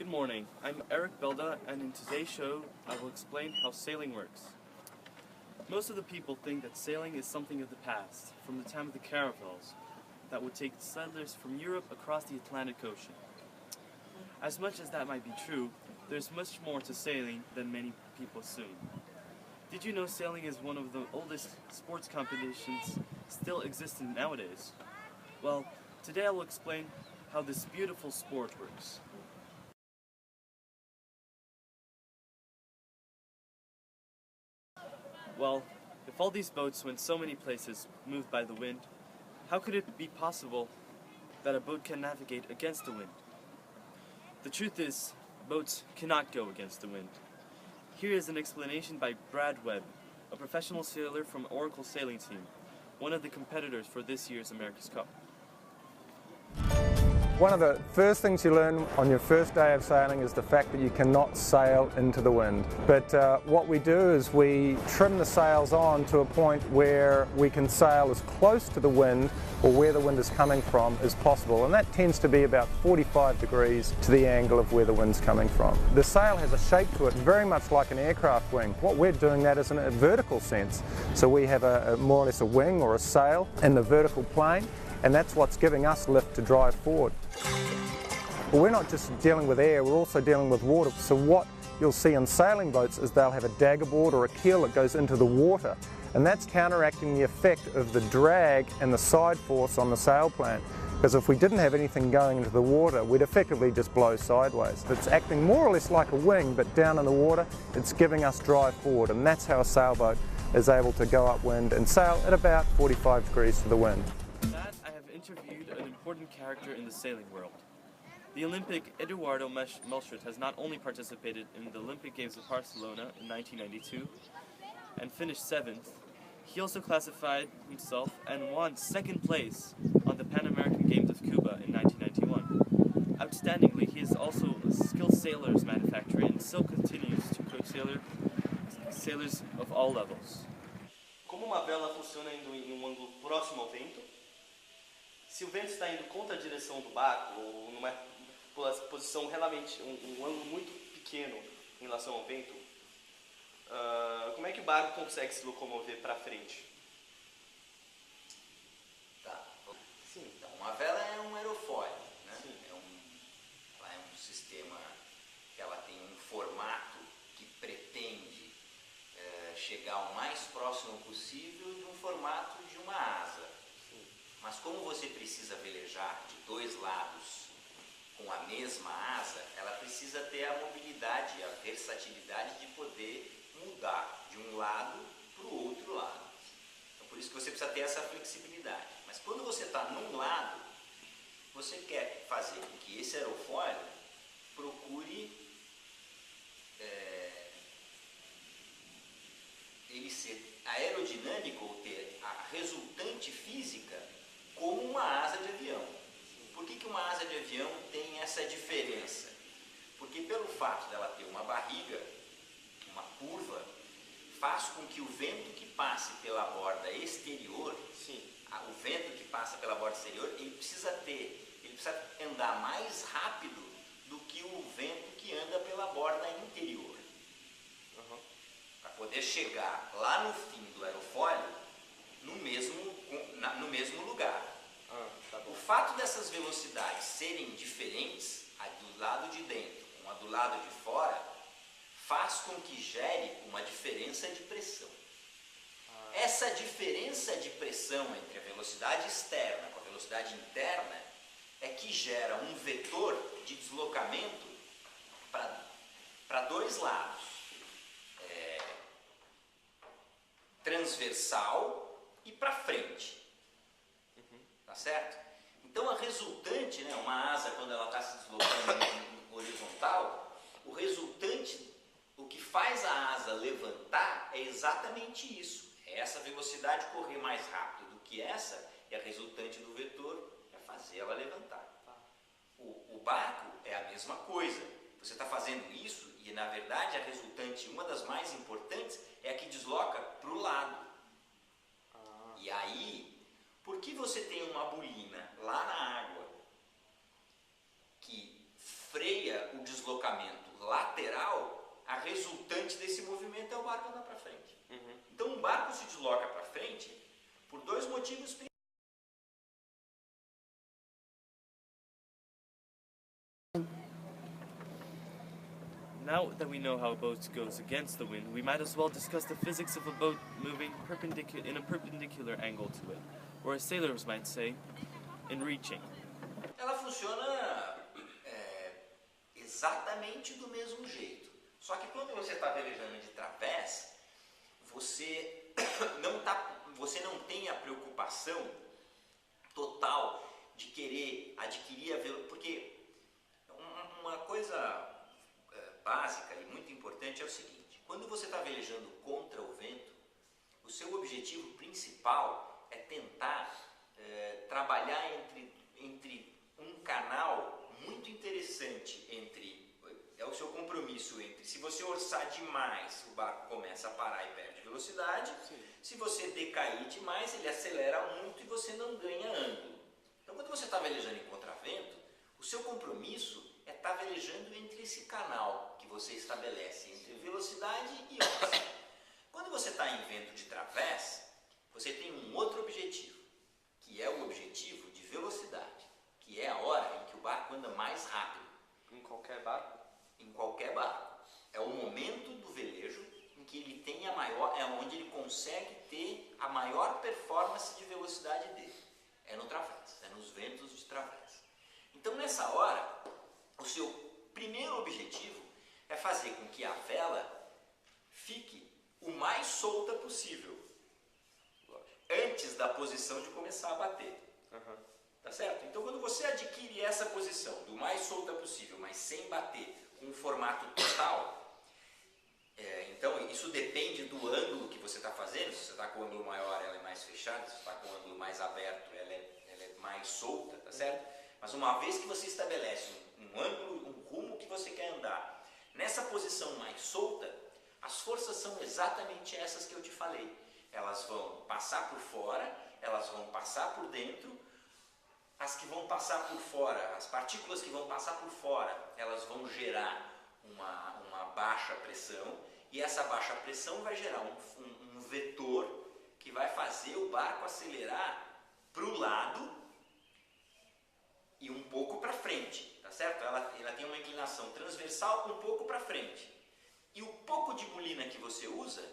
Good morning, I'm Eric Belda, and in today's show I will explain how sailing works. Most of the people think that sailing is something of the past, from the time of the caravels, that would take settlers from Europe across the Atlantic Ocean. As much as that might be true, there's much more to sailing than many people assume. Did you know sailing is one of the oldest sports competitions still existing nowadays? Well, today I will explain how this beautiful sport works. Well, if all these boats went so many places, moved by the wind, how could it be possible that a boat can navigate against the wind? The truth is, boats cannot go against the wind. Here is an explanation by Brad Webb, a professional sailor from Oracle Sailing Team, one of the competitors for this year's America's Cup. One of the first things you learn on your first day of sailing is the fact that you cannot sail into the wind. But what we do is we trim the sails on to a point where we can sail as close to the wind or where the wind is coming from as possible, and that tends to be about 45 degrees to the angle of where the wind's coming from. The sail has a shape to it very much like an aircraft wing. What we're doing that is in a vertical sense. So we have a more or less a wing or a sail in the vertical plane, and that's what's giving us lift to drive forward. But we're not just dealing with air, we're also dealing with water. So what you'll see in sailing boats is they'll have a dagger board or a keel that goes into the water, and that's counteracting the effect of the drag and the side force on the sail plane. Because if we didn't have anything going into the water, we'd effectively just blow sideways. It's acting more or less like a wing, but down in the water, it's giving us drive forward, and that's how a sailboat is able to go upwind and sail at about 45 degrees to the wind. I have interviewed an important character in the sailing world. The Olympic Eduardo Melchert has not only participated in the Olympic Games of Barcelona in 1992 and finished 7th, he also classified himself and won 2nd place on the Pan American Games of Cuba in 1991. Outstandingly, he is also a skilled sailors manufacturer and still continues to coach sailors of all levels. Como uma vela funciona indo em ângulo próximo ao vento, se o vento está indo contra a direção do barco ou numa posição realmente um ângulo muito pequeno em relação ao vento, como é que o barco consegue se locomover para frente? Tá. Sim. Então, uma vela é um aerofólio, né? Sim. Ela é um sistema que ela tem um formato que pretende chegar o mais próximo possível de um formato de uma asa. Sim. Mas como você precisa velejar de dois lados com a mesma asa, ela precisa ter a mobilidade, a versatilidade de poder mudar de um lado para o outro lado. Então, por isso que você precisa ter essa flexibilidade. Mas quando você está num lado, você quer fazer com que esse aerofólio procure ele ser aerodinâmico ou ter a resultante física como uma asa de avião. Por que uma asa de avião tem essa diferença? Porque pelo fato dela ter uma barriga, uma curva, faz com que o vento que passe pela borda exterior, o vento que passa pela borda exterior, ele precisa andar mais rápido do que o vento que anda pela borda interior. Para poder chegar lá no fim do aerofólio no mesmo lugar. O fato dessas velocidades serem diferentes, a do lado de dentro com a do lado de fora, faz com que gere uma diferença de pressão. Essa diferença de pressão entre a velocidade externa com a velocidade interna é que gera um vetor de deslocamento para dois lados. Transversal e para frente. Tá certo? Então a resultante, né, uma asa quando ela está se deslocando no horizontal, o resultante, o que faz a asa levantar é exatamente isso. É essa velocidade correr mais rápido do que essa, e a resultante do vetor é fazer ela levantar. O barco é a mesma coisa. Você está fazendo isso e na verdade a resultante, uma das mais importantes, é a que desloca para o lado. E aí, por que você tem uma bolina lá na água que freia o deslocamento dois motivos principais. Now that we know how a boat goes against the wind, we might as well discuss the physics of a boat moving in a perpendicular angle to it, or as sailors might say, in reaching. Ela funciona exatamente do mesmo jeito. Só que quando você está velejando de través, você não tem a preocupação total de querer adquirir a velocidade. Porque uma coisa básica e muito importante é o seguinte: quando você está velejando contra o vento, o seu objetivo principal é tentar trabalhar entre um canal muito interessante é o seu compromisso entre, se você orçar demais, o barco começa a parar e perde velocidade. Sim. Se você decair demais, ele acelera muito e você não ganha ângulo. Então, quando você está velejando em contravento, o seu compromisso é estar velejando entre esse canal que você estabelece entre velocidade e onça. Quando você está em vento de través, você tem um outro objetivo, que é o objetivo de velocidade, que é a hora em que o barco anda mais rápido. Em qualquer barco? Em qualquer barco. É o momento do velejo em que ele tem onde ele consegue ter a maior performance de velocidade dele. É no través, é nos ventos de través. Então, nessa hora, o seu primeiro objetivo é fazer com que a vela fique o mais solta possível, antes da posição de começar a bater. Uhum. Tá certo? Então, quando você adquire essa posição do mais solta possível, mas sem bater, com um formato total, então isso depende do ângulo que você está fazendo. Se você está com o ângulo maior, ela é mais fechada. Se você está com o ângulo mais aberto, ela é mais solta, tá certo? Mas uma vez que você estabelece um ângulo, um rumo que você quer andar, nessa posição mais solta, as forças são exatamente essas que eu te falei. Elas vão passar por fora, elas vão passar por dentro. As que vão passar por fora, as partículas que vão passar por fora, elas vão gerar uma baixa pressão, e essa baixa pressão vai gerar um vetor que vai fazer o barco acelerar para o lado e um pouco para frente, tá certo? Ela tem uma inclinação transversal um pouco para frente. E o pouco de bolina que você usa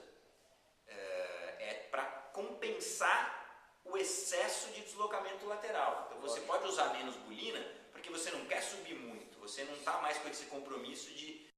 é para compensar o excesso de deslocamento lateral. Então você pode usar menos bolina porque você não quer subir muito, você não está mais com esse compromisso de